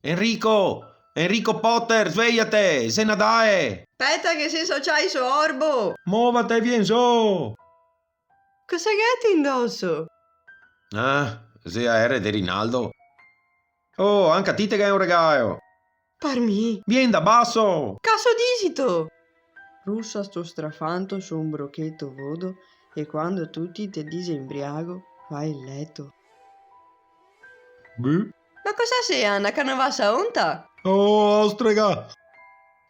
Enrico! Enrico Potter, svegliate! Se ne dai! Aspetta che senso c'hai su orbo? Muovate, vien su! Cosa ghetti indosso? Ah, se aereo di Rinaldo. Oh, anche a te che è un regalo! Parmi. Vieni da basso! Caso disito! Russa sto strafanto su un brocchetto vodo e quando tutti te disembriago vai il letto. Beh. Ma cosa sei, Anna? Che non va a onta? Oh, ostrega!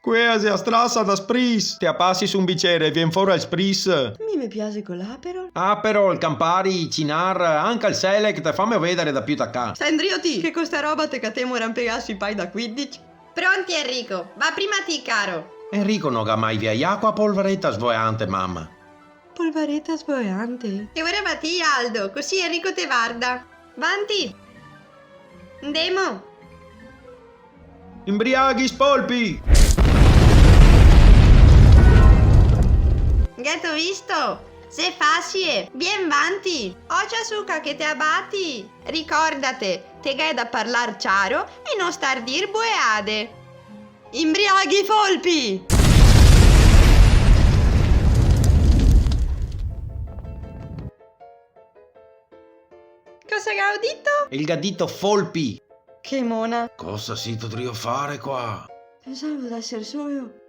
Quasi a strassa da spris! Ti appassi su un bicchiere e vien fuori il spris! Mi piace con l'Aperol. Ah, però il Campari, Cinar, anche il Select, fammi vedere da più da qua. Stai indrioti? Che questa roba te catemo rampegassi i pai da 15? Pronti Enrico, va prima ti caro. Enrico non ha mai via acqua polveretta svogliante, mamma. Polvaretta svogliante. E ora va ti Aldo, così Enrico te guarda. Vanti. Andiamo. Imbriaghi spolpi! Gatto visto? Se facile, bien vanti. Ocia suca che te abbatti. Ricordate, te gai da parlar chiaro e non star dir bueade. Imbriaghi folpi! Cosa che ho detto? Il gaddito Folpi! Che mona. Cosa si potrebbe fare qua? Pensavo d'essere solo.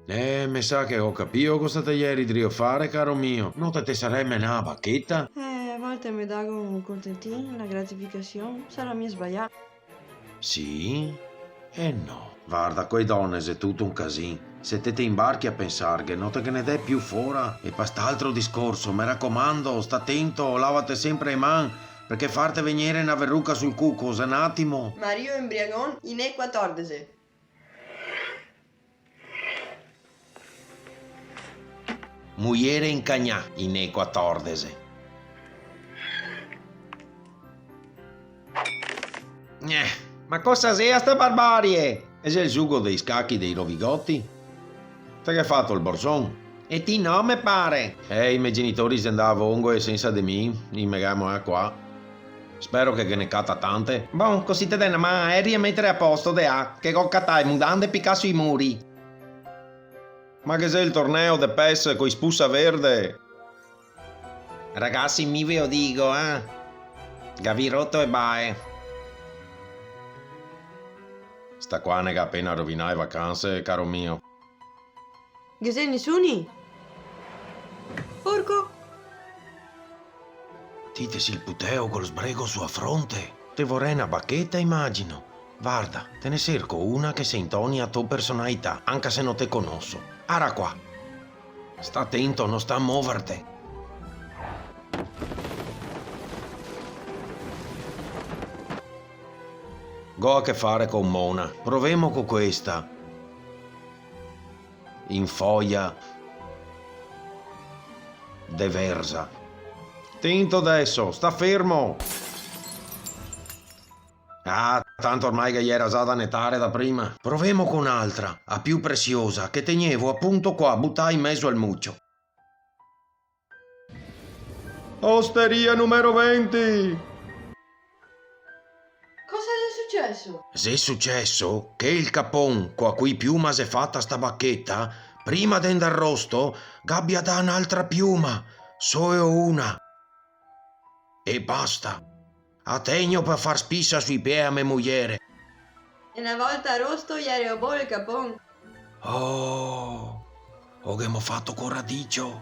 Mi sa che ho capito cosa te ieri devo fare, caro mio. Non te sarebbe una bacchetta? A volte mi dà un contentino, una gratificazione. Sarà mia sbagliata. Sì e no. Guarda, quei donne è tutto un casino. Se te imbarchi a pensare che non te che ne dai più fuori e quest'altro discorso, mi raccomando, sta attento, lavate sempre le mani, perché farti venire una verruca sul cuco, se un attimo. Mario Embriagon in E14. Mugliere in cagnà in E14. Ma cosa sia sta barbarie? E se il sugo dei scacchi dei rovigotti? Te che hai fatto il borson? E ti no, me pare. I miei genitori se andavano ongo e senza di me, in megamo a qua. Spero che ne cata tante. Bon, così te dai ma e rimettere a posto de a, che con catai mudande e picca sui muri. Ma che sei il torneo de PES coi spussa verde? Ragazzi, mi ve lo dico, Gavirotto e bae. Sta qua ne che appena rovinai vacanze, caro mio. Che sei nessuni? Porco? Ditesi il puteo col sbrego sua fronte. Te vorrei una bacchetta, immagino. Guarda, te ne cerco una che si intoni a tua personalità, anche se non te conosco. Ara qua. Sta attento, non sta a muoverti. Go a che fare con Mona. Proviamo con questa. In foglia de versa. Tinto adesso, sta fermo. Ah, tanto ormai che gli era già da netare da prima. Proviamo con un'altra, a più preziosa, che tenevo appunto qua, buttai in mezzo al muccio. Osteria numero 20. Cosa è successo? Se è successo che il capon, qua cui piuma s'è fatta sta bacchetta, prima d'andare arrosto, gabbia da un'altra piuma, solo una. E basta. A tegno per far spissa sui piedi a mia moglie. E una volta a rosto gli ero il capon. Oh, che m'ho fatto con radicio.